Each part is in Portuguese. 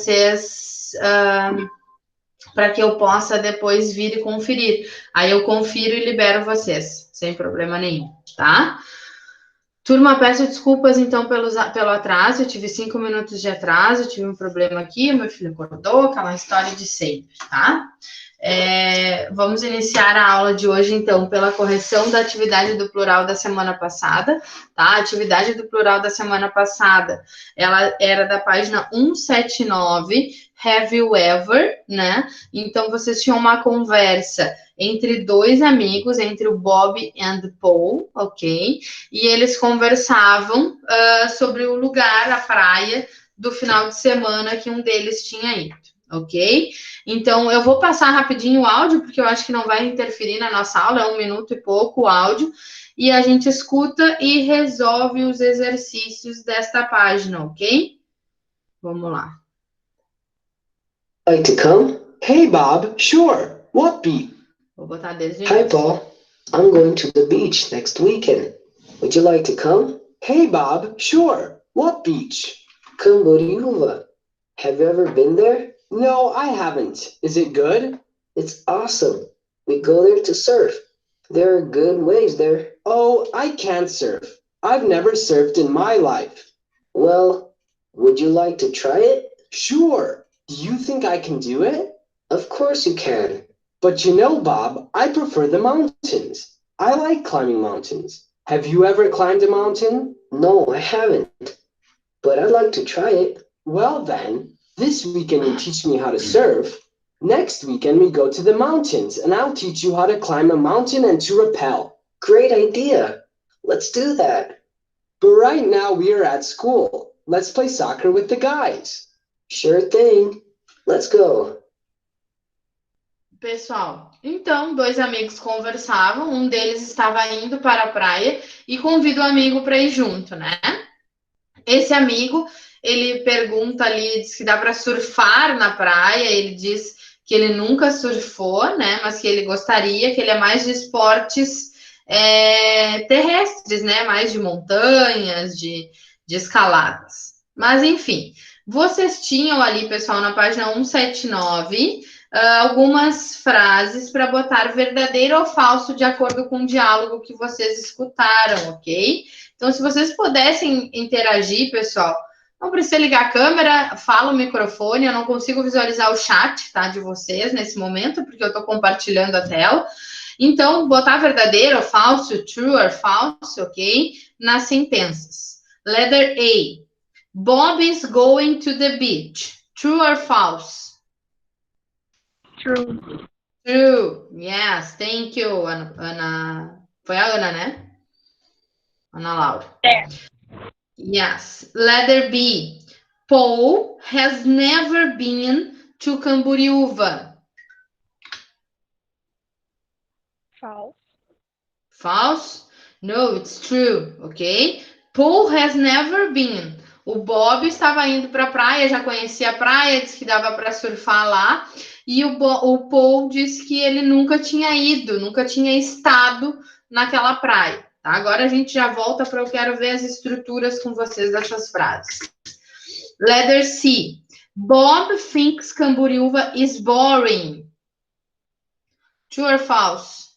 vocês, para que eu possa depois vir e conferir. Aí eu confiro e libero vocês, sem problema nenhum, tá? Turma, peço desculpas, então, pelo atraso. Eu tive 5 minutos de atraso, tive um problema aqui, meu filho acordou, aquela história de sempre, tá? Vamos iniciar a aula de hoje, então, pela correção da atividade do plural da semana passada, tá? A atividade do plural da semana passada, ela era da página 179, have you ever, né? Então, vocês tinham uma conversa entre dois amigos, entre o Bob e Paul, ok? E eles conversavam sobre o lugar, a praia, do final de semana que um deles tinha ido, ok? Então, eu vou passar rapidinho o áudio, porque eu acho que não vai interferir na nossa aula, é 1 minuto e pouco o áudio, e a gente escuta e resolve os exercícios desta página, ok? Vamos lá. Like to come? Hey, Bob. Sure. What beach? Vou botar desde o Hi, início. Paul. I'm going to the beach next weekend. Would you like to come? Hey, Bob. Sure. What beach? Camboriúva. Have you ever been there? No, I haven't. Is it good? It's awesome. We go there to surf. There are good waves there. Oh, I can't surf. I've never surfed in my life. Well, would you like to try it? Sure. Do you think I can do it? Of course you can. But you know, Bob, I prefer the mountains. I like climbing mountains. Have you ever climbed a mountain? No, I haven't. But I'd like to try it. Well then, this weekend you teach me how to surf. Next weekend we go to the mountains and I'll teach you how to climb a mountain and to rappel. Great idea. Let's do that. But right now we are at school. Let's play soccer with the guys. Sure thing. Let's go. Pessoal, então, dois amigos conversavam, um deles estava indo para a praia e convida o amigo para ir junto, né? Esse amigo, ele pergunta ali, diz que dá para surfar na praia, ele diz que ele nunca surfou, né? Mas que ele gostaria, que ele é mais de esportes terrestres, né? Mais de montanhas, de escaladas. Mas, enfim, vocês tinham ali, pessoal, na página 179, algumas frases para botar verdadeiro ou falso de acordo com o diálogo que vocês escutaram, ok? Então, se vocês pudessem interagir, pessoal, não precisa ligar a câmera, fala o microfone, eu não consigo visualizar o chat, tá, de vocês nesse momento, porque eu estou compartilhando a tela. Então, botar verdadeiro ou falso, true or false, ok? Nas sentenças. Letter A. Bob is going to the beach. True or false? True. True. Yes, thank you, Ana. Foi a Ana, né? Ana Laura. Yes. Letter B. Paul has never been to Camboriúva. False. False? No, it's true, ok? Paul has never been. O Bob estava indo para a praia, já conhecia a praia, disse que dava para surfar lá. E o Paul disse que ele nunca tinha ido, nunca tinha estado naquela praia. Tá? Agora a gente já volta para eu quero ver as estruturas com vocês dessas frases. Letter C. Bob thinks Camboriúva is boring. True or false?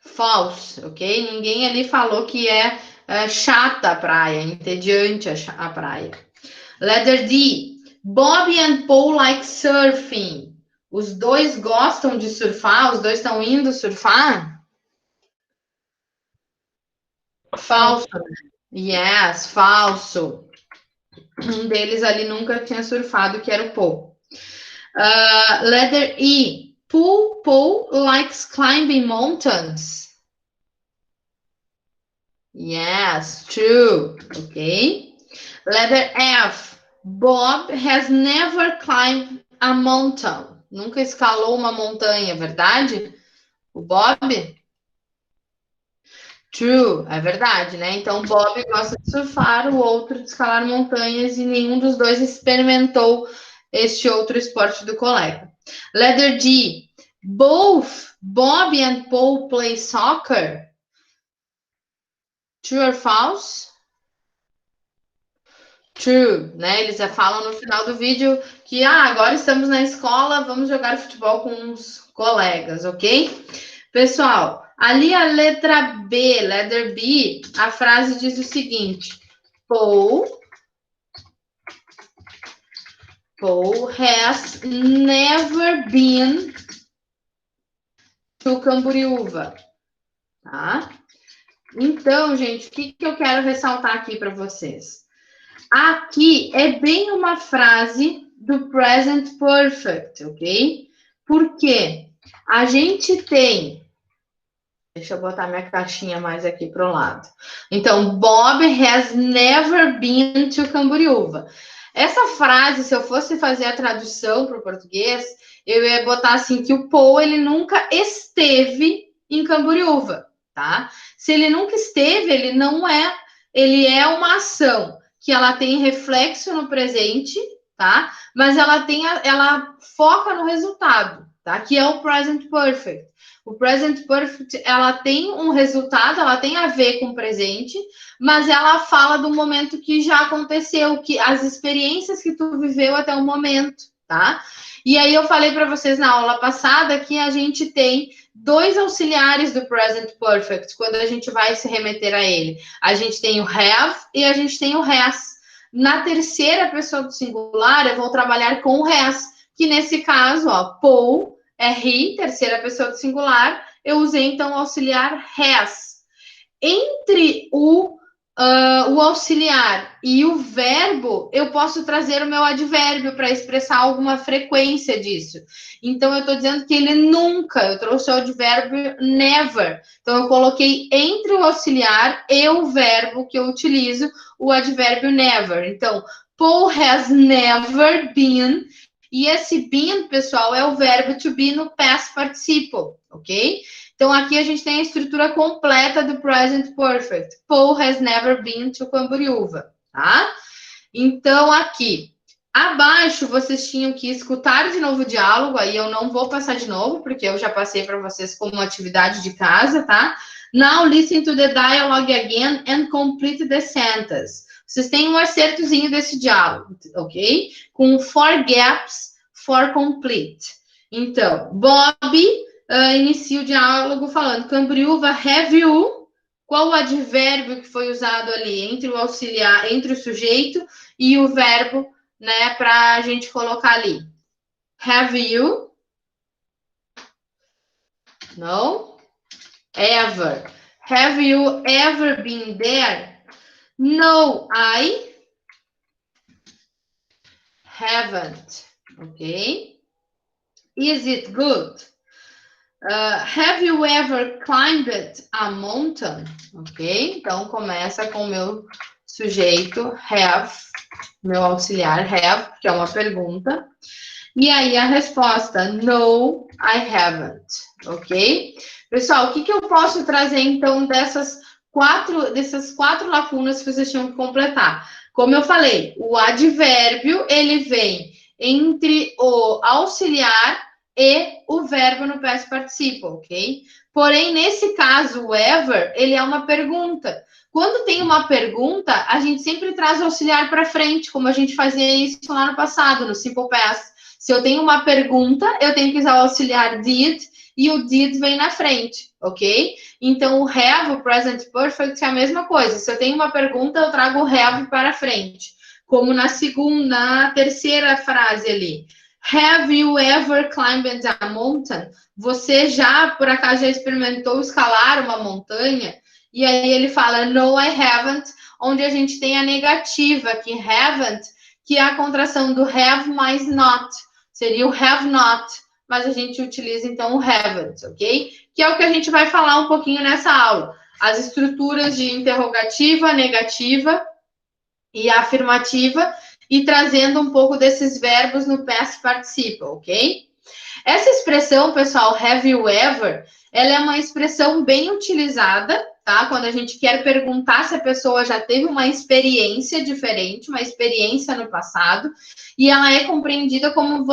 False, ok? Ninguém ali falou que é chata a praia, entediante a praia. Letter D. Bob and Paul like surfing. Os dois gostam de surfar? Os dois estão indo surfar? Falso. Yes, falso. Um deles ali nunca tinha surfado, que era o Paul. Letter E. Paul likes climbing mountains. Yes, true. Okay. Letter F. Bob has never climbed a mountain. Nunca escalou uma montanha, verdade? O Bob? True, é verdade, né? Então, o Bob gosta de surfar, o outro de escalar montanhas e nenhum dos dois experimentou este outro esporte do colega. Letter G. Both Bob and Paul play soccer. True or false? True, né? Eles já falam no final do vídeo que agora estamos na escola, vamos jogar futebol com os colegas, ok? Pessoal, ali a letra B, letter B, a frase diz o seguinte: Paul has never been to Camboriúva, tá? Então, gente, o que eu quero ressaltar aqui para vocês? Aqui é bem uma frase do present perfect, ok? Porque a gente tem... Deixa eu botar minha caixinha mais aqui pro lado. Então, Bob has never been to Camboriúva. Essa frase, se eu fosse fazer a tradução para o português, eu ia botar assim que o Paul, ele nunca esteve em Camboriúva, tá? Se ele nunca esteve, ele não é... Ele é uma ação que ela tem reflexo no presente, tá? Mas ela foca no resultado, tá? Que é o present perfect. O present perfect, ela tem um resultado, ela tem a ver com o presente, mas ela fala do momento que já aconteceu, que as experiências que tu viveu até o momento, tá? E aí eu falei para vocês na aula passada que a gente tem 2 auxiliares do present perfect, quando a gente vai se remeter a ele. A gente tem o have e a gente tem o has. Na terceira pessoa do singular, eu vou trabalhar com o has, que nesse caso, ó, Paul é he, terceira pessoa do singular, eu usei então o auxiliar has. Entre o auxiliar e o verbo, eu posso trazer o meu advérbio para expressar alguma frequência disso. Então, eu estou dizendo que ele nunca, eu trouxe o advérbio never. Então, eu coloquei entre o auxiliar e o verbo que eu utilizo, o advérbio never. Então, Paul has never been. E esse been, pessoal, é o verbo to be no past participle, ok? Então, aqui a gente tem a estrutura completa do present perfect. Paul has never been to Camboriúva, tá? Então, aqui, abaixo, vocês tinham que escutar de novo o diálogo. Aí eu não vou passar de novo, porque eu já passei para vocês como atividade de casa, tá? Now, listen to the dialogue again and complete the sentence. Vocês têm um acertozinho desse diálogo, ok? Com 4 gaps for complete. Então, Bob inicia o diálogo falando: Camboriúva, have you? Qual o advérbio que foi usado ali entre o auxiliar, entre o sujeito e o verbo, né, para a gente colocar ali? Have you? No? Ever. Have you ever been there? No, I haven't. Okay. Is it good? Have you ever climbed a mountain? Ok, então começa com o meu sujeito, have, meu auxiliar, have, que é uma pergunta. E aí a resposta, no, I haven't. Ok? Pessoal, o que eu posso trazer então dessas quatro lacunas que vocês tinham que completar? Como eu falei, o advérbio, ele vem entre o auxiliar e o verbo no past participle, ok? Porém, nesse caso, o ever, ele é uma pergunta. Quando tem uma pergunta, a gente sempre traz o auxiliar para frente, como a gente fazia isso lá no passado, no simple past. Se eu tenho uma pergunta, eu tenho que usar o auxiliar did, e o did vem na frente, ok? Então, o have, o present perfect, é a mesma coisa. Se eu tenho uma pergunta, eu trago o have para frente. Como na terceira frase ali. Have you ever climbed a mountain? Você já, por acaso, já experimentou escalar uma montanha? E aí ele fala, no, I haven't, onde a gente tem a negativa aqui, haven't, que é a contração do have mais not. Seria o have not, mas a gente utiliza então o haven't, ok? Que é o que a gente vai falar um pouquinho nessa aula. As estruturas de interrogativa, negativa e afirmativa, e trazendo um pouco desses verbos no past participle, ok? Essa expressão, pessoal, have you ever, ela é uma expressão bem utilizada, tá? Quando a gente quer perguntar se a pessoa já teve uma experiência diferente, uma experiência no passado, e ela é compreendida como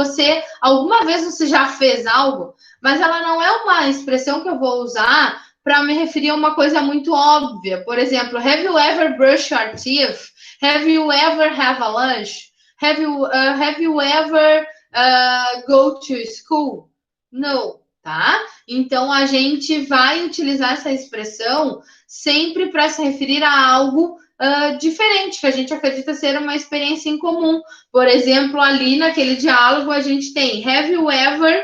alguma vez você já fez algo, mas ela não é uma expressão que eu vou usar para me referir a uma coisa muito óbvia. Por exemplo, have you ever brushed your teeth? Have you ever have a lunch? Have you ever go to school? No, tá? Então, a gente vai utilizar essa expressão sempre para se referir a algo diferente, que a gente acredita ser uma experiência em comum. Por exemplo, ali naquele diálogo a gente tem Have you ever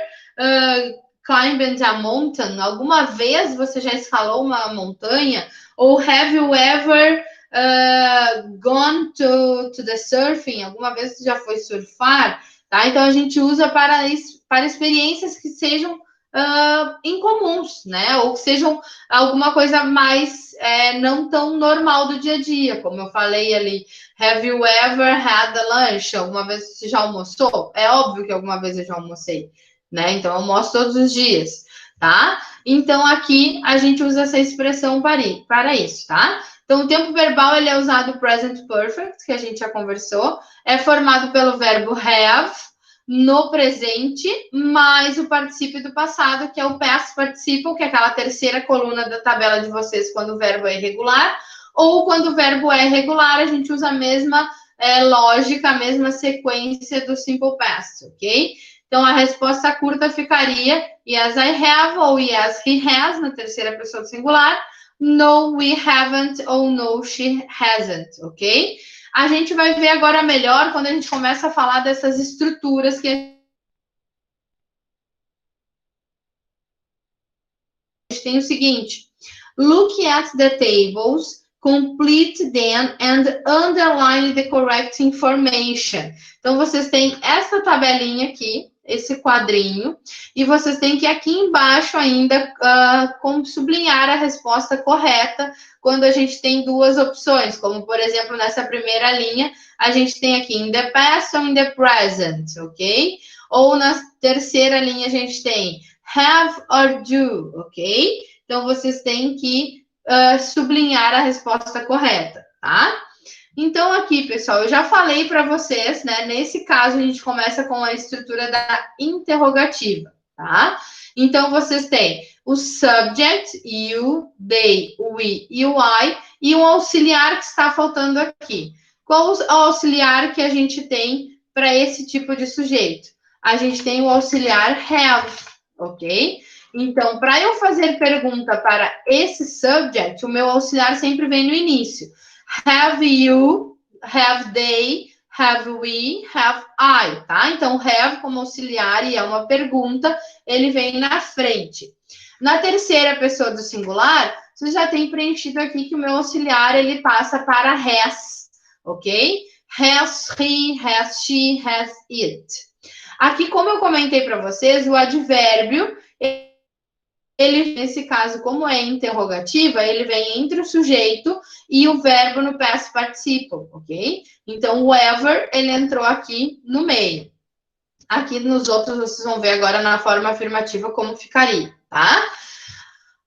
climbed a mountain? Alguma vez você já escalou uma montanha? Ou have you ever gone to the surfing? Alguma vez você já foi surfar? Tá? Então a gente usa para experiências que sejam incomuns, né? Ou que sejam alguma coisa mais não tão normal do dia a dia, como eu falei ali. Have you ever had a lunch? Alguma vez você já almoçou? É óbvio que alguma vez eu já almocei, né? Então eu almoço todos os dias, tá? Então aqui a gente usa essa expressão para isso, tá? Então o tempo verbal ele é usado present perfect, que a gente já conversou, é formado pelo verbo have no presente, mais o particípio do passado, que é o past participle, que é aquela terceira coluna da tabela de vocês quando o verbo é irregular, ou quando o verbo é regular, a gente usa a mesma lógica, a mesma sequência do simple past, ok? Então, a resposta curta ficaria yes, I have, ou yes, he has, na terceira pessoa do singular, no, we haven't, ou no, she hasn't, ok? A gente vai ver agora melhor quando a gente começa a falar dessas estruturas que a gente tem o seguinte. Look at the tables, complete them and underline the correct information. Então, vocês têm essa tabelinha aqui, esse quadrinho, e vocês têm que aqui embaixo ainda sublinhar a resposta correta quando a gente tem duas opções, como, por exemplo, nessa primeira linha, a gente tem aqui in the past ou in the present, ok? Ou na terceira linha a gente tem have or do, ok? Então, vocês têm que sublinhar a resposta correta, tá? Então, aqui, pessoal, eu já falei para vocês, né? Nesse caso, a gente começa com a estrutura da interrogativa, tá? Então, vocês têm o subject, you, they, we e o I, e um auxiliar que está faltando aqui. Qual o auxiliar que a gente tem para esse tipo de sujeito? A gente tem o auxiliar have, ok? Então, para eu fazer pergunta para esse subject, o meu auxiliar sempre vem no início. Have you, have they, have we, have I, tá? Então, have como auxiliar e é uma pergunta, ele vem na frente. Na terceira pessoa do singular, você já tem preenchido aqui que o meu auxiliar, ele passa para has, ok? Has he, has she, has it. Aqui, como eu comentei para vocês, o advérbio, ele, nesse caso, como é interrogativa, ele vem entre o sujeito e o verbo no past participle, ok? Então, o ever, ele entrou aqui no meio. Aqui nos outros, vocês vão ver agora na forma afirmativa como ficaria, tá?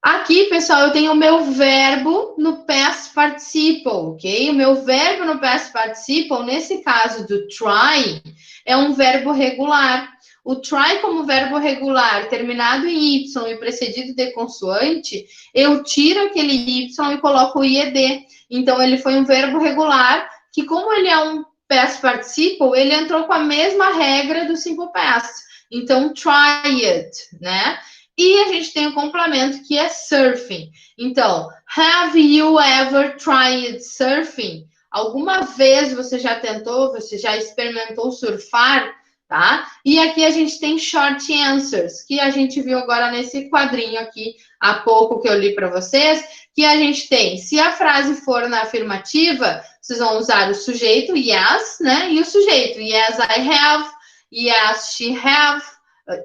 Aqui, pessoal, eu tenho o meu verbo no past participle, ok? O meu verbo no past participle, nesse caso do try, é um verbo regular. O try como verbo regular, terminado em Y e precedido de consoante, eu tiro aquele Y e coloco o IED. Então, ele foi um verbo regular que, como ele é um past participle, ele entrou com a mesma regra do simple past. Então, try it, né? E a gente tem o complemento que é surfing. Então, have you ever tried surfing? Alguma vez você já tentou, você já experimentou surfar? Tá? E aqui a gente tem short answers, que a gente viu agora nesse quadrinho aqui, há pouco que eu li para vocês, que a gente tem, se a frase for na afirmativa, vocês vão usar o sujeito, yes, né? E o sujeito, yes, I have, yes, she have,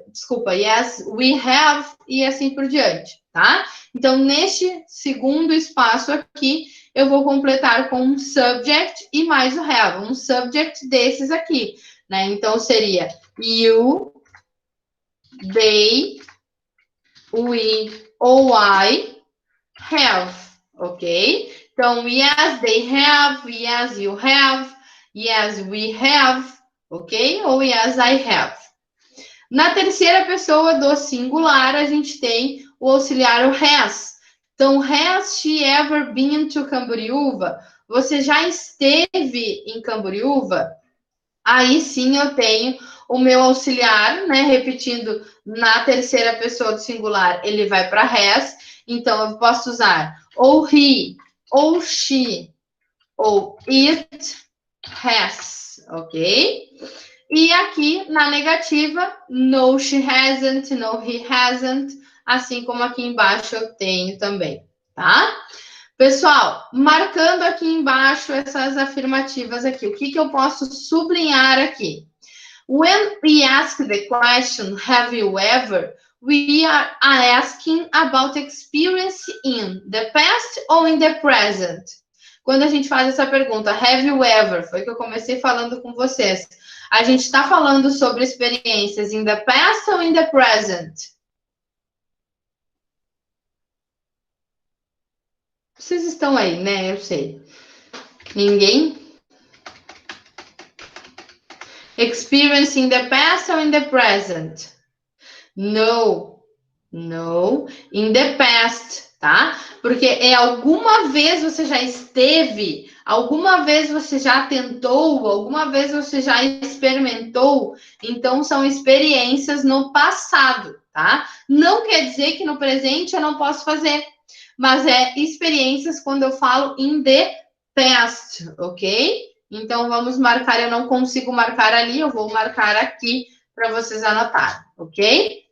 desculpa, yes, we have, e assim por diante, tá? Então, neste segundo espaço aqui, eu vou completar com um subject e mais o have, um subject desses aqui. Né? Então, seria you, they, we ou I have, ok? Então, yes, they have, yes, you have, yes, we have, ok? Ou yes, I have. Na terceira pessoa do singular, a gente tem o auxiliar o has. Então, has she ever been to Camboriúva? você já esteve em Camboriúva? Aí sim eu tenho o meu auxiliar, né? Repetindo na terceira pessoa do singular, ele vai para has. Então eu posso usar ou he, ou she, ou it has, ok? E aqui na negativa, no, she hasn't, no, he hasn't, assim como aqui embaixo eu tenho também, tá? Pessoal, marcando aqui embaixo essas afirmativas aqui, o que eu posso sublinhar aqui? When we ask the question, have you ever? We are asking about experience in the past or in the present. Quando a gente faz essa pergunta, have you ever? Foi que eu comecei falando com vocês. A gente está falando sobre experiências in the past ou in the present? Vocês estão aí, né? Eu sei. Ninguém? Experience in the past or in the present? No. No. In the past, tá? Porque alguma vez você já esteve, alguma vez você já tentou, alguma vez você já experimentou. Então, são experiências no passado, tá? Não quer dizer que no presente eu não posso fazer, mas é experiências quando eu falo in the past, ok? Então, vamos marcar, eu não consigo marcar ali, eu vou marcar aqui para vocês anotarem, ok?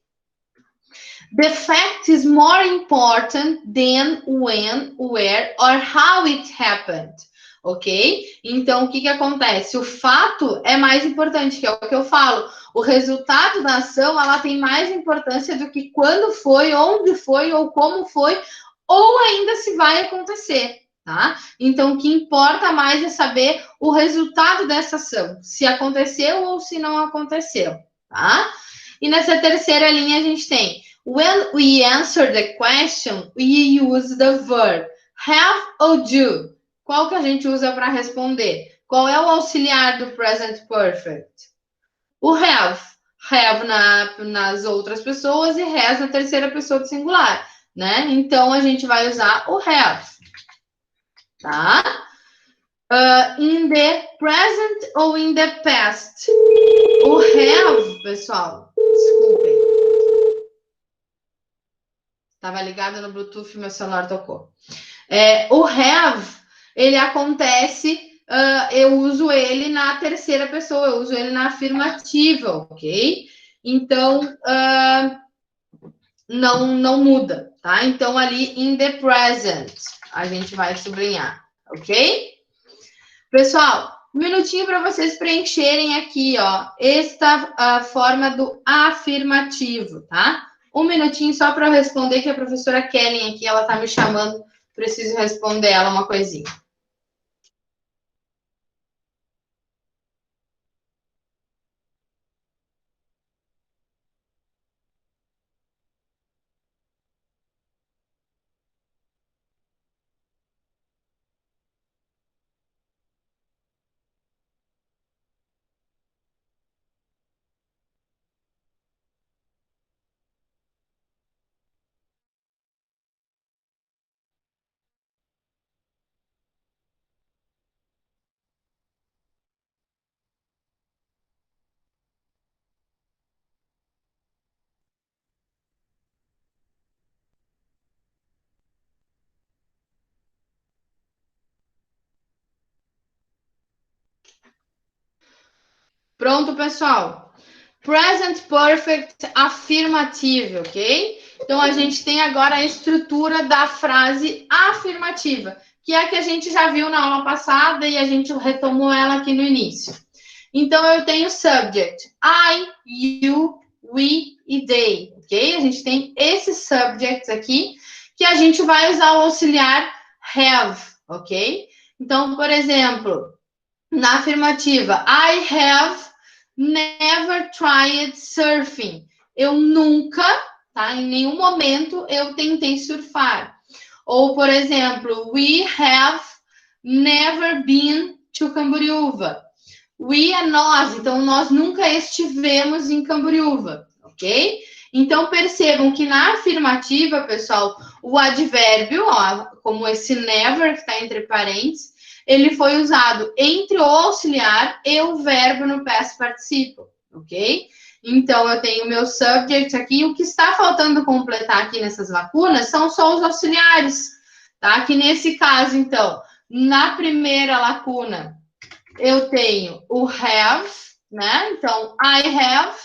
The fact is more important than when, where, or how it happened, ok? Então, o que acontece? O fato é mais importante, que é o que eu falo. O resultado da ação, ela tem mais importância do que quando foi, onde foi, ou como foi, ou ainda se vai acontecer, tá? Então, o que importa mais é saber o resultado dessa ação, se aconteceu ou se não aconteceu, tá? E nessa terceira linha a gente tem when we answer the question, we use the verb have ou do. Qual que a gente usa para responder? Qual é o auxiliar do present perfect? O have. Have nas outras pessoas e has na terceira pessoa do singular, né? Então, a gente vai usar o have, tá? In the present ou in the past? O have, pessoal, desculpem. Estava ligado no Bluetooth, meu celular tocou. O have, ele acontece, eu uso ele na terceira pessoa, eu uso ele na afirmativa, ok? Então, não muda, tá? Então, ali, in the present, a gente vai sublinhar, ok? Pessoal, um minutinho para vocês preencherem aqui, ó, esta forma do afirmativo, tá? Um minutinho só para eu responder, que a professora Kellen aqui, ela tá me chamando, preciso responder ela uma coisinha. Pronto, pessoal? Present Perfect afirmativo, ok? Então, a gente tem agora a estrutura da frase afirmativa, que é a que a gente já viu na aula passada e a gente retomou ela aqui no início. Então, eu tenho subject, I, you, we e they, ok? A gente tem esses subjects aqui, que a gente vai usar o auxiliar have, ok? Então, por exemplo, na afirmativa, I have never tried surfing. Eu nunca, tá? Em nenhum momento eu tentei surfar. Ou, por exemplo, we have never been to Camboriúva. We é nós, então nós nunca estivemos em Camboriúva, ok? Então percebam que na afirmativa, pessoal, o advérbio, ó, como esse never que está entre parênteses, ele foi usado entre o auxiliar e o verbo no past participle, ok? Então, eu tenho o meu subject aqui. O que está faltando completar aqui nessas lacunas são só os auxiliares, tá? Que nesse caso, então, na primeira lacuna, eu tenho o have, né? Então, I have.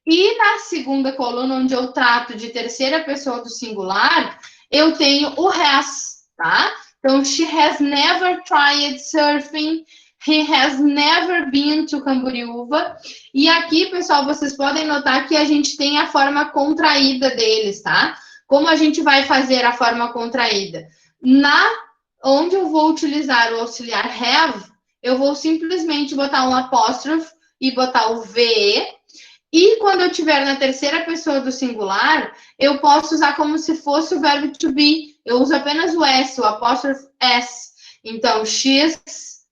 E na segunda coluna, onde eu trato de terceira pessoa do singular, eu tenho o has, tá? Então, she has never tried surfing. He has never been to Camboriúva. E aqui, pessoal, vocês podem notar que a gente tem a forma contraída deles, tá? Como a gente vai fazer a forma contraída? Onde eu vou utilizar o auxiliar have, eu vou simplesmente botar um apóstrofo e botar o VE. E quando eu estiver na terceira pessoa do singular, eu posso usar como se fosse o verbo to be. Eu uso apenas o S, o apóstrofo S. Então, she's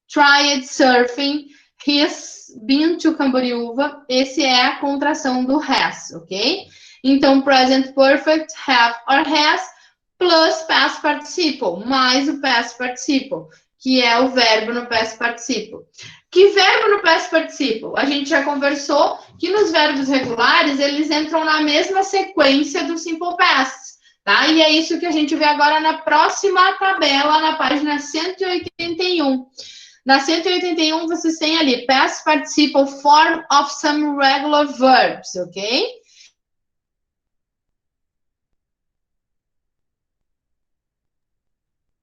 tried surfing, he's been to Camboriúva. Esse é a contração do has, ok? Então, present perfect, have or has, plus past participle, mais o past participle, que é o verbo no past participle. Que verbo no past participle? A gente já conversou que nos verbos regulares, eles entram na mesma sequência do simple past, tá? E é isso que a gente vê agora na próxima tabela, na página 181. Na 181, vocês têm ali past participle form of some regular verbs, ok?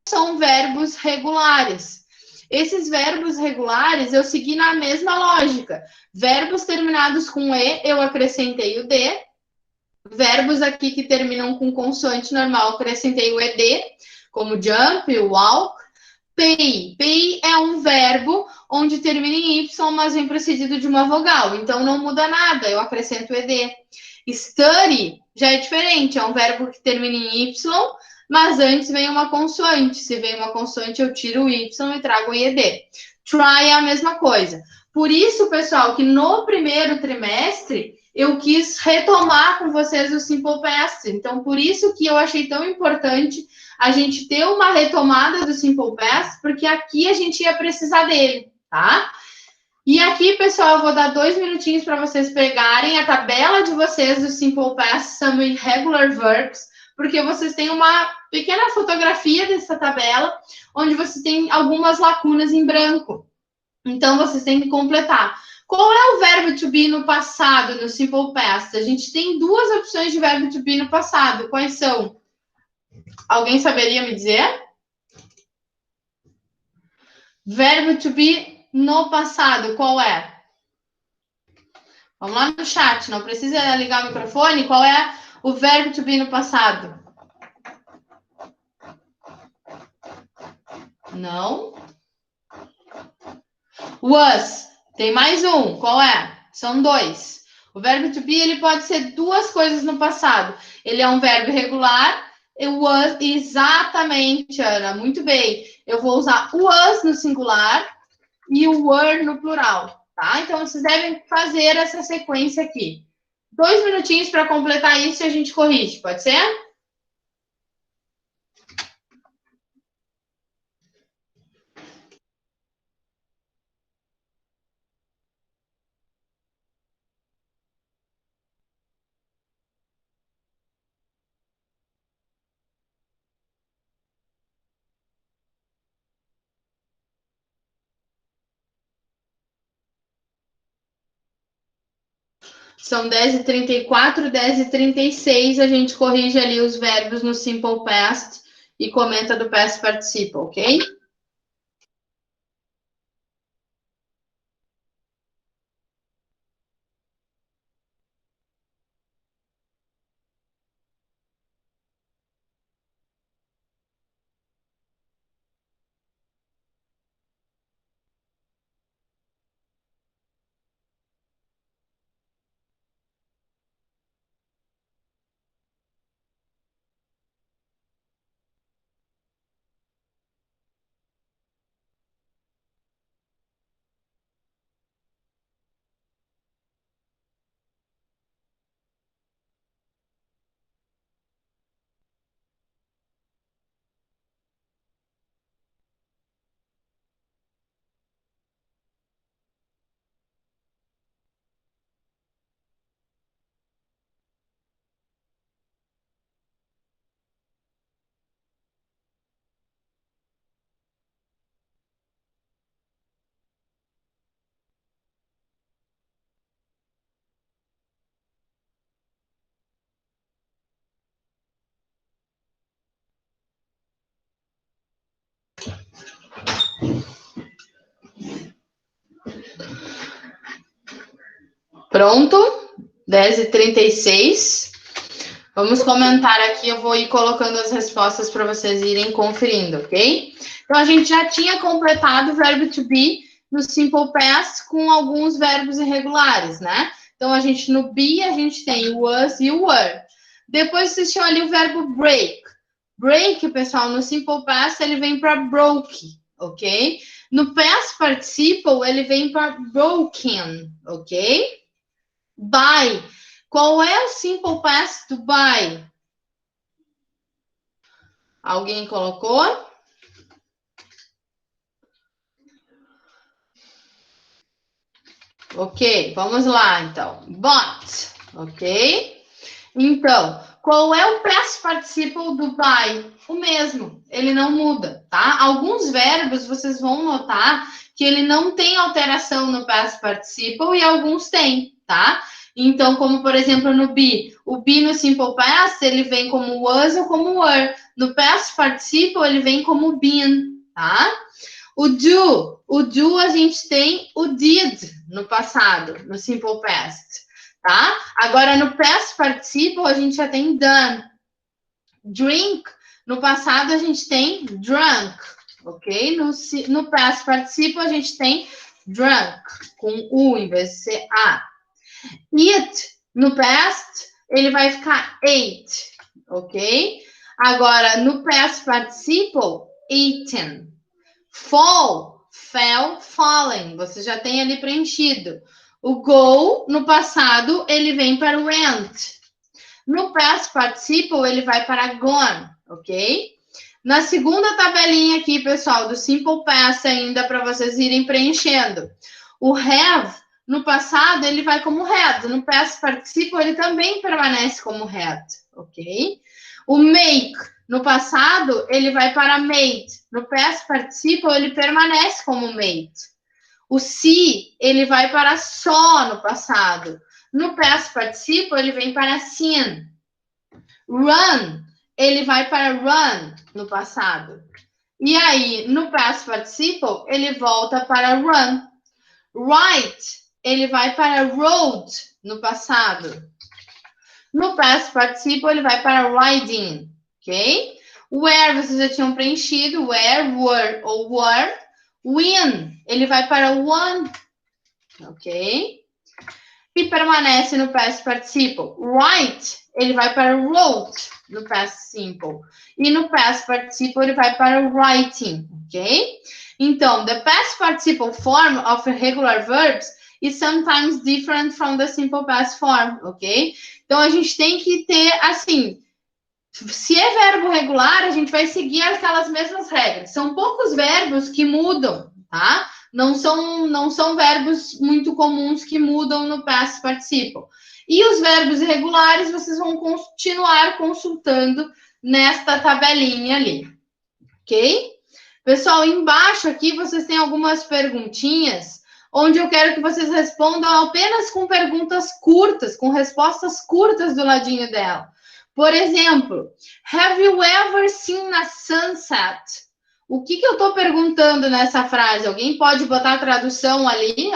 São verbos regulares. Esses verbos regulares eu segui na mesma lógica. Verbos terminados com E, eu acrescentei o D. Verbos aqui que terminam com consoante normal, acrescentei o ED, como jump, walk. Pay. Pay é um verbo onde termina em Y, mas vem precedido de uma vogal. Então não muda nada, eu acrescento o ED. Study já é diferente, é um verbo que termina em Y, mas antes vem uma consoante. Se vem uma consoante, eu tiro o Y e trago o ED. Try é a mesma coisa. Por isso, pessoal, que no primeiro trimestre eu quis retomar com vocês o Simple Past. Então, por isso que eu achei tão importante a gente ter uma retomada do Simple Past, porque aqui a gente ia precisar dele, tá? E aqui, pessoal, eu vou dar 2 minutinhos para vocês pegarem a tabela de vocês do Simple Past Some Irregular Verbs, porque vocês têm uma pequena fotografia dessa tabela, onde vocês têm algumas lacunas em branco. Então, vocês têm que completar. Qual é o verbo to be no passado, no Simple Past? A gente tem duas opções de verbo to be no passado. Quais são? Alguém saberia me dizer? Verbo to be no passado, qual é? Vamos lá no chat, não precisa ligar o microfone. Qual é o verbo to be no passado? Não. Was. Tem mais um. Qual é? São dois. O verbo to be, ele pode ser duas coisas no passado. Ele é um verbo regular. Was, exatamente, Ana. Muito bem. Eu vou usar was no singular e o were no plural, tá? Então, vocês devem fazer essa sequência aqui. 2 minutinhos para completar isso e a gente corrige, pode ser? São 10h34, 10h36, a gente corrige ali os verbos no Simple Past e comenta do Past Participle, ok? Pronto? 10h36. Vamos comentar aqui, eu vou ir colocando as respostas para vocês irem conferindo, ok? Então, a gente já tinha completado o verbo to be no simple past com alguns verbos irregulares, né? Então, a gente no be, a gente tem o was e o were. Depois, vocês tinham ali o verbo break. Break, pessoal, no simple past, ele vem para broke, ok? No past participle, ele vem para broken, ok? Buy. Qual é o simple past do buy? Alguém colocou? Ok, vamos lá, então. Bought, ok? Então, qual é o past participle do buy? O mesmo, ele não muda, tá? Alguns verbos vocês vão notar que ele não tem alteração no past participle e alguns têm, tá? Então, como por exemplo no be, o be no simple past ele vem como was ou como were. No past participle ele vem como been, tá? O do a gente tem o did no passado, no simple past, tá? Agora no past participle a gente já tem done. Drink, no passado a gente tem drunk, ok? No past participle a gente tem drunk, com U em vez de ser A. Eat, no past, ele vai ficar ate, ok? Agora, no past participle, eaten. Fall, fell, fallen. Você já tem ali preenchido. O go, no passado, ele vem para went. No past participle, ele vai para gone, ok? Na segunda tabelinha aqui, pessoal, do simple past ainda, para vocês irem preenchendo. O have, no passado, ele vai como had. No past participle, ele também permanece como had, ok? O make, no passado, ele vai para made. No past participle, ele permanece como made. O see, ele vai para saw no passado. No past participle, ele vem para seen. Run, ele vai para run no passado. E aí, no past participle, ele volta para run. Write, ele vai para wrote no passado. No past participle, ele vai para riding, ok? Where, vocês já tinham preenchido, where, were ou were. Win, ele vai para won, ok? E permanece no past participle. Write, ele vai para wrote no past simple. E no past participle, ele vai para writing, ok? Então, the past participle form of irregular verbs is sometimes different from the simple past form, ok? Então, a gente tem que ter, assim, se é verbo regular, a gente vai seguir aquelas mesmas regras. São poucos verbos que mudam, tá? Não são verbos muito comuns que mudam no past participle. E os verbos irregulares, vocês vão continuar consultando nesta tabelinha ali, ok? Pessoal, embaixo aqui vocês têm algumas perguntinhas, onde eu quero que vocês respondam apenas com perguntas curtas, com respostas curtas do ladinho dela. Por exemplo, have you ever seen a sunset? O que eu estou perguntando nessa frase? Alguém pode botar a tradução ali,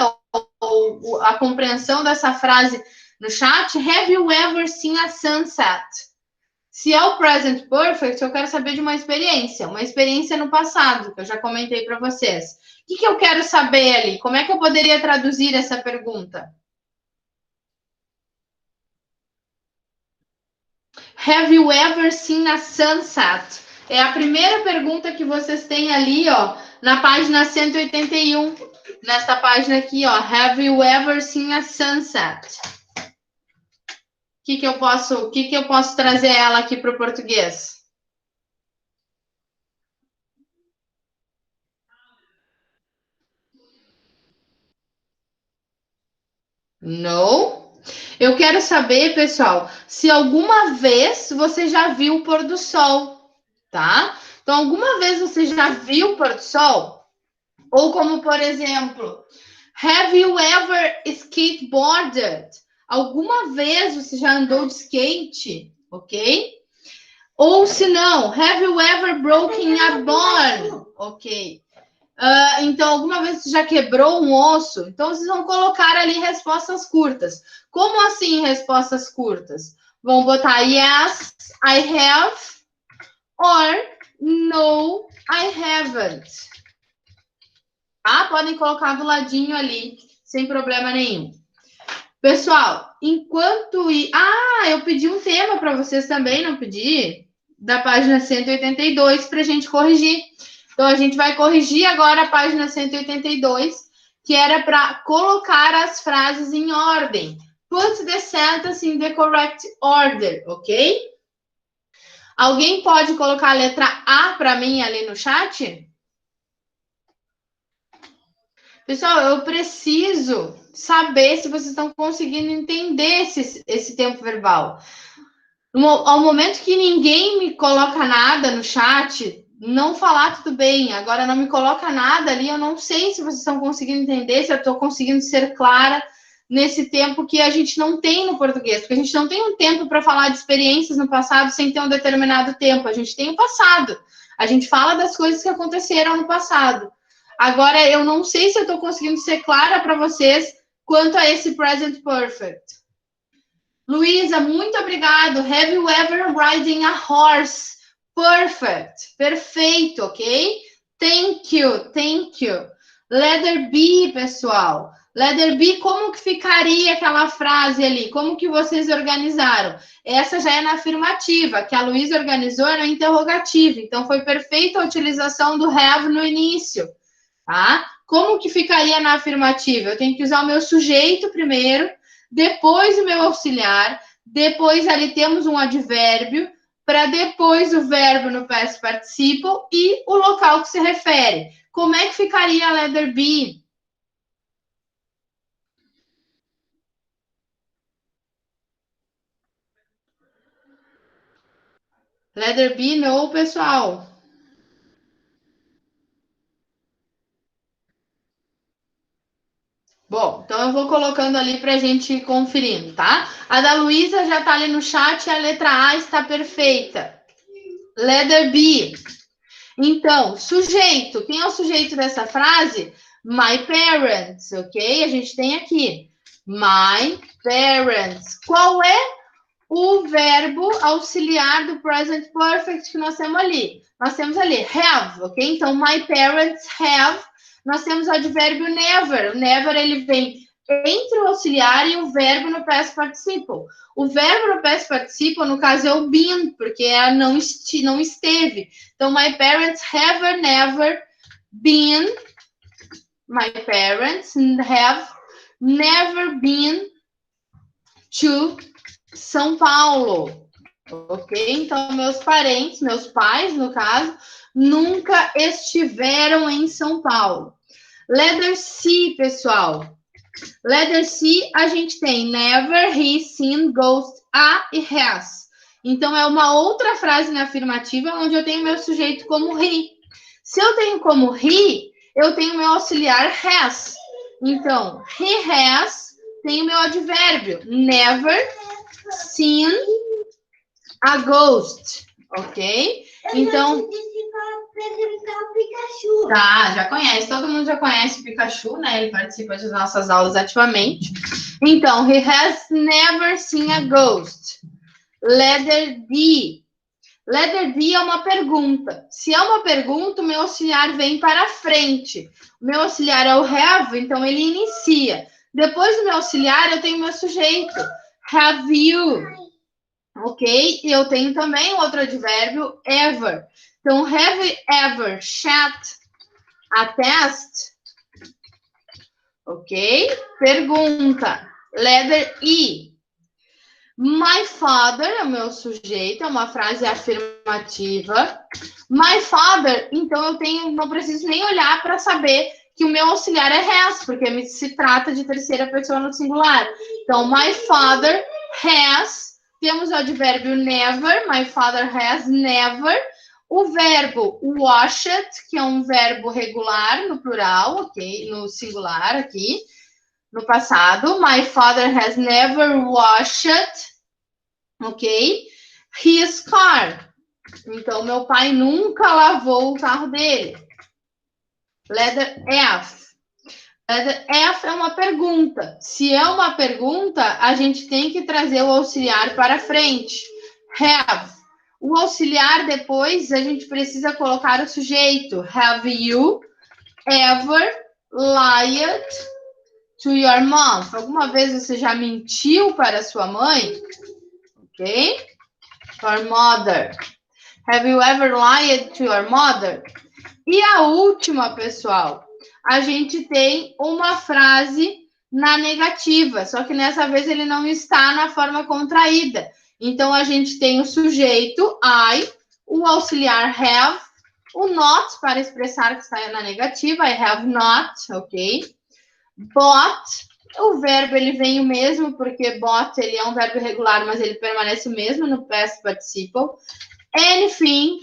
ou a compreensão dessa frase no chat? Have you ever seen a sunset? Se é o present perfect, eu quero saber de uma experiência no passado, que eu já comentei para vocês. O que eu quero saber ali? Como é que eu poderia traduzir essa pergunta? Have you ever seen a sunset? É a primeira pergunta que vocês têm ali, ó, na página 181. Nesta página aqui, ó. Have you ever seen a sunset? O que eu posso trazer ela aqui para o português? No. Eu quero saber, pessoal, se alguma vez você já viu o pôr do sol, tá? Então, alguma vez você já viu o pôr do sol? Ou como, por exemplo, have you ever skateboarded? Alguma vez você já andou de skate, ok? Ou se não, have you ever broken a bone? Ok. Então, alguma vez você já quebrou um osso? Então, vocês vão colocar ali respostas curtas. Como assim respostas curtas? Vão botar yes, I have, or no, I haven't. Tá? Podem colocar do ladinho ali, sem problema nenhum. Pessoal, enquanto... eu pedi um tema para vocês também, não pedi? Da página 182 para a gente corrigir. Então, a gente vai corrigir agora a página 182, que era para colocar as frases em ordem. Put the sentence in the correct order, ok? Alguém pode colocar a letra A para mim ali no chat? Pessoal, eu preciso saber se vocês estão conseguindo entender esse tempo verbal. Ao momento que ninguém me coloca nada no chat, não falar tudo bem. Agora não me coloca nada ali, eu não sei se vocês estão conseguindo entender, se eu estou conseguindo ser clara nesse tempo que a gente não tem no português, porque a gente não tem um tempo para falar de experiências no passado sem ter um determinado tempo. A gente tem o passado. A gente fala das coisas que aconteceram no passado. Agora, eu não sei se eu estou conseguindo ser clara para vocês quanto a esse present perfect. Luísa, muito obrigado. Have you ever ridden a horse? Perfect. Perfeito, ok? Thank you, thank you. Letter B, pessoal. Letter B, como que ficaria aquela frase ali? Como que vocês organizaram? Essa já é na afirmativa, que a Luísa organizou é no interrogativo. Então, foi perfeita a utilização do have no início. Tá? Como que ficaria na afirmativa? Eu tenho que usar o meu sujeito primeiro, depois o meu auxiliar, depois ali temos um advérbio, para depois o verbo no past participle e o local que se refere. Como é que ficaria a letter B? Letter B, não, pessoal. Bom, então eu vou colocando ali para a gente ir conferindo, tá? A da Luísa já está ali no chat e a letra A está perfeita. Letter B. Então, sujeito. Quem é o sujeito dessa frase? My parents, ok? A gente tem aqui. My parents. Qual é o verbo auxiliar do present perfect que nós temos ali? Nós temos ali have, ok? Então, my parents have. Nós temos o advérbio never. O never, ele vem entre o auxiliar e o verbo no past participle. O verbo no past participle, no caso, é o been, porque é não esteve. Então, my parents have never been. My parents have never been to São Paulo. Ok? Então, meus parentes, meus pais, no caso, nunca estiveram em São Paulo. Letter C, pessoal. Letter C, a gente tem never, he, seen, ghost, a e has. Então, é uma outra frase na afirmativa onde eu tenho meu sujeito como he. Se eu tenho como he, eu tenho meu auxiliar has. Então, he has, tem o meu advérbio, never seen a ghost, ok? Então, tá, já conhece, todo mundo já conhece o Pikachu, né? Ele participa das nossas aulas ativamente. Então, he has never seen a ghost. Letter D. Letter D é uma pergunta. Se é uma pergunta, o meu auxiliar vem para frente. O meu auxiliar é o have, então ele inicia. Depois do meu auxiliar, eu tenho meu sujeito. Have you? Ok? E eu tenho também outro advérbio, ever. Então, have ever shat a test? Ok? Pergunta. Letter E. My father é o meu sujeito, é uma frase afirmativa. My father, então não preciso nem olhar para saber que o meu auxiliar é has, porque se trata de terceira pessoa no singular. Então, my father has, temos o advérbio never, my father has never. O verbo washed, que é um verbo regular no plural, ok? No singular aqui, no passado. My father has never washed, ok? His car. Então, meu pai nunca lavou o carro dele. Letter F. Letter F é uma pergunta. Se é uma pergunta, a gente tem que trazer o auxiliar para frente. Have. O auxiliar depois, a gente precisa colocar o sujeito. Have you ever lied to your mom? Alguma vez você já mentiu para sua mãe? Ok? Your mother. Have you ever lied to your mother? E a última, pessoal, a gente tem uma frase na negativa, só que nessa vez ele não está na forma contraída. Então, a gente tem o sujeito, I, o auxiliar have, o not, para expressar que está na negativa, I have not, ok? Bought, o verbo ele vem o mesmo, porque bought ele é um verbo irregular, mas ele permanece o mesmo no past participle. Anything,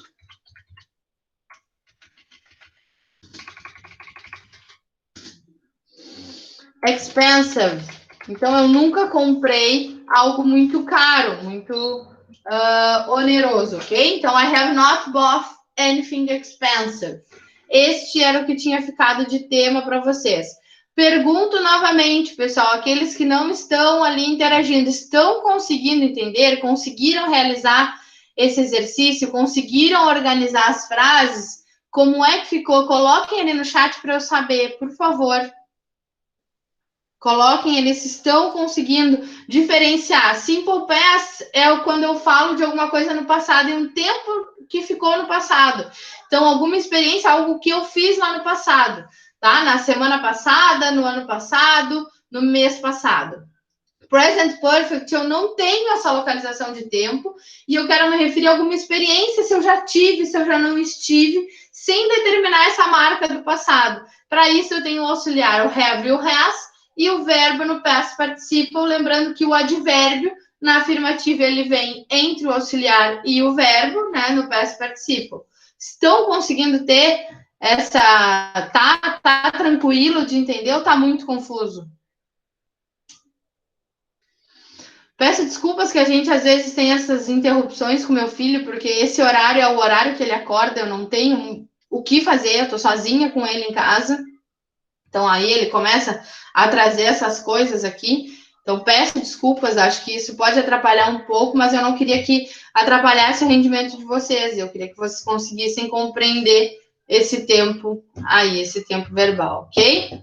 expensive. Então, eu nunca comprei algo muito caro, muito oneroso, ok? Então, I have not bought anything expensive. Este era o que tinha ficado de tema para vocês. Pergunto novamente, pessoal, aqueles que não estão ali interagindo, estão conseguindo entender, conseguiram realizar esse exercício, conseguiram organizar as frases? Como é que ficou? Coloquem ali no chat para eu saber, por favor. Coloquem, eles estão conseguindo diferenciar. Simple past é quando eu falo de alguma coisa no passado, em um tempo que ficou no passado. Então, alguma experiência, algo que eu fiz lá no passado, tá? Na semana passada, no ano passado, no mês passado. Present Perfect, eu não tenho essa localização de tempo e eu quero me referir a alguma experiência, se eu já tive, se eu já não estive, sem determinar essa marca do passado. Para isso, eu tenho o auxiliar, o have e o has, e o verbo no past participle, lembrando que o advérbio na afirmativa ele vem entre o auxiliar e o verbo, né, no past participle. Estão conseguindo ter essa... Tá tranquilo de entender ou tá muito confuso? Peço desculpas que a gente às vezes tem essas interrupções com meu filho, porque esse horário é o horário que ele acorda, eu não tenho o que fazer, eu tô sozinha com ele em casa. Então, aí ele começa a trazer essas coisas aqui. Então, peço desculpas, acho que isso pode atrapalhar um pouco, mas eu não queria que atrapalhasse o rendimento de vocês. Eu queria que vocês conseguissem compreender esse tempo aí, esse tempo verbal, ok?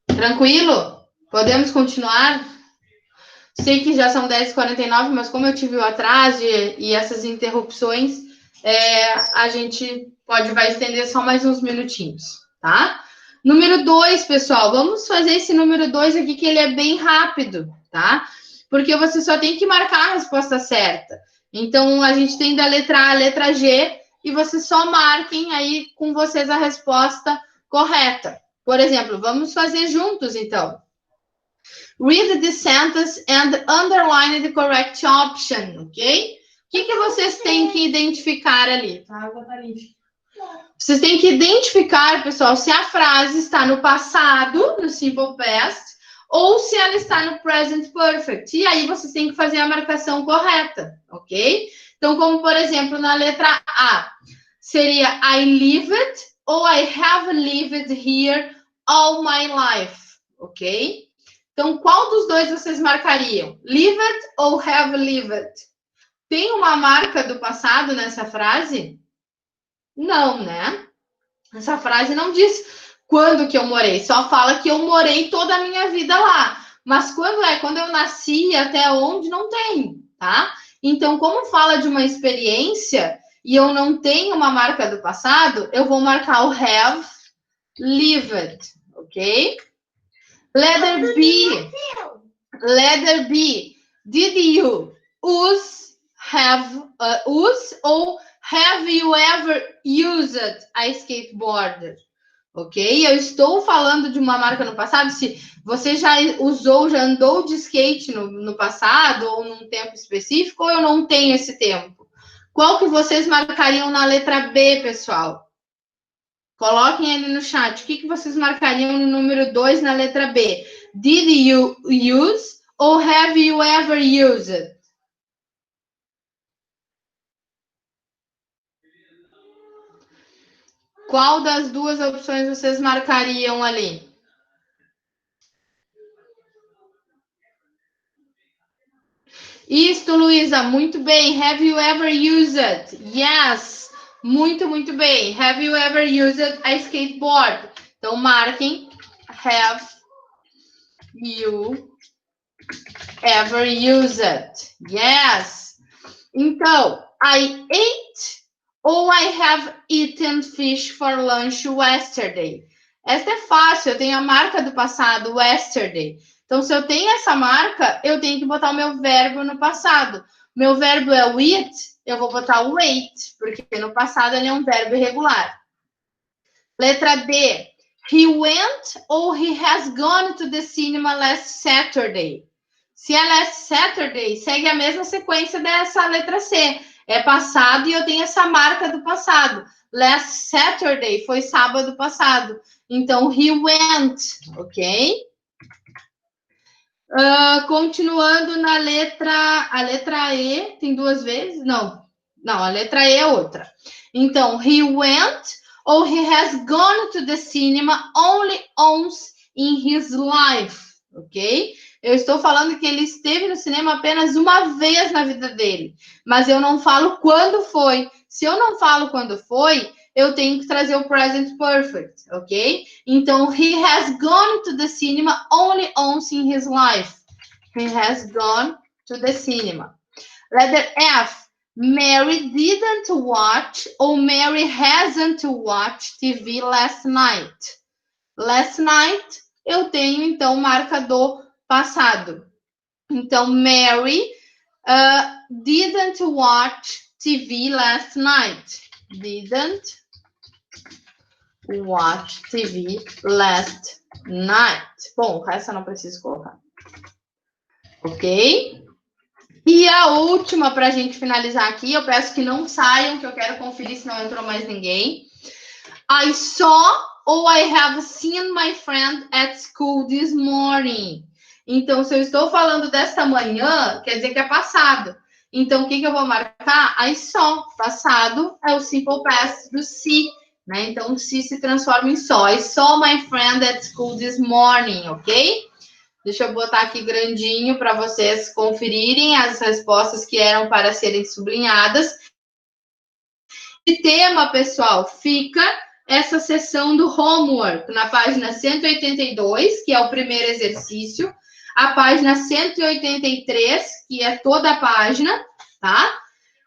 Tranquilo? Podemos continuar? Sei que já são 10h49, mas como eu tive o atraso e essas interrupções, a gente vai estender só mais uns minutinhos, tá? Número 2, pessoal, vamos fazer esse número 2 aqui, que ele é bem rápido, tá? Porque você só tem que marcar a resposta certa. Então, a gente tem da letra A à letra G, e vocês só marquem aí com vocês a resposta correta. Por exemplo, vamos fazer juntos, então. Read the sentence and underline the correct option, ok? O que vocês têm que identificar ali? Vocês têm que identificar, pessoal, se a frase está no passado, no simple past, ou se ela está no present perfect. E aí vocês têm que fazer a marcação correta, ok? Então, como por exemplo, na letra A, seria I lived ou I have lived here all my life, ok? Então, qual dos dois vocês marcariam? Lived ou have lived? Tem uma marca do passado nessa frase? Não, né? Essa frase não diz quando que eu morei, só fala que eu morei toda a minha vida lá. Mas quando eu nasci, até onde, não tem, tá? Então, como fala de uma experiência e eu não tenho uma marca do passado, eu vou marcar o have lived, ok? Letter B. Letter B. Did you use ou have you ever used a skateboard? Ok? Eu estou falando de uma marca no passado. Se você já usou, já andou de skate no passado ou num tempo específico, ou eu não tenho esse tempo? Qual que vocês marcariam na letra B, pessoal? Coloquem ele no chat. O que vocês marcariam no número 2 na letra B? Did you use ou have you ever used? Qual das duas opções vocês marcariam ali? Isto, Luísa, muito bem. Have you ever used it? Yes. Muito, muito bem. Have you ever used a skateboard? Então, marquem. Have you ever used it? Yes. Então, I ate ou I have eaten fish for lunch yesterday. Esta é fácil, eu tenho a marca do passado, yesterday. Então, se eu tenho essa marca, eu tenho que botar o meu verbo no passado. Meu verbo é o eat, eu vou botar o ate, porque no passado ele é um verbo irregular. Letra D. He went ou he has gone to the cinema last Saturday. Se é last Saturday, segue a mesma sequência dessa letra C. É passado e eu tenho essa marca do passado. Last Saturday foi sábado passado. Então, he went, ok? Continuando na letra... A letra E tem duas vezes? Não, a letra E é outra. Então, he went ou he has gone to the cinema only once in his life, ok? Eu estou falando que ele esteve no cinema apenas uma vez na vida dele, mas eu não falo quando foi. Se eu não falo quando foi, eu tenho que trazer o present perfect, ok? Então, he has gone to the cinema only once in his life. He has gone to the cinema. Letter F. Mary didn't watch ou Mary hasn't watched TV last night. Last night, eu tenho, então, marca do passado. Então, Mary didn't watch TV last night. Didn't watch TV last night. Bom, o resto eu não preciso colocar. Ok? E a última, para a gente finalizar aqui, eu peço que não saiam, que eu quero conferir se não entrou mais ninguém. I saw ou I have seen my friend at school this morning. Então, se eu estou falando desta manhã, quer dizer que é passado. Então, o que eu vou marcar? I saw. Passado é o simple past do see, né? Então, o see se transforma em saw. I saw my friend at school this morning, ok? Deixa eu botar aqui grandinho para vocês conferirem as respostas que eram para serem sublinhadas. E tema, pessoal, fica essa sessão do homework na página 182, que é o primeiro exercício, a página 183, que é toda a página, tá?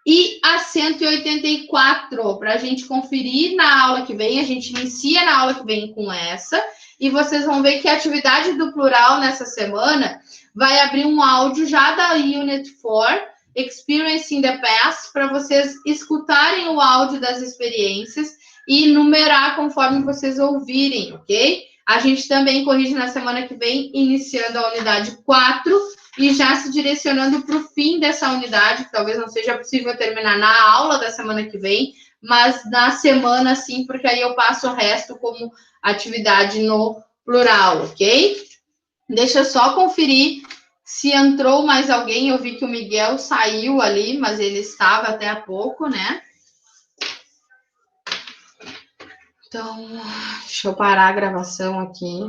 E a 184, para a gente conferir na aula que vem, a gente inicia na aula que vem com essa, e vocês vão ver que a atividade do plural nessa semana vai abrir um áudio já da Unit 4, Experiencing the Past, para vocês escutarem o áudio das experiências e numerar conforme vocês ouvirem, ok? A gente também corrige na semana que vem, iniciando a unidade 4 e já se direcionando para o fim dessa unidade, que talvez não seja possível terminar na aula da semana que vem, mas na semana sim, porque aí eu passo o resto como atividade no plural, ok? Deixa eu só conferir se entrou mais alguém. Eu vi que o Miguel saiu ali, mas ele estava até há pouco, né? Então, deixa eu parar a gravação aqui.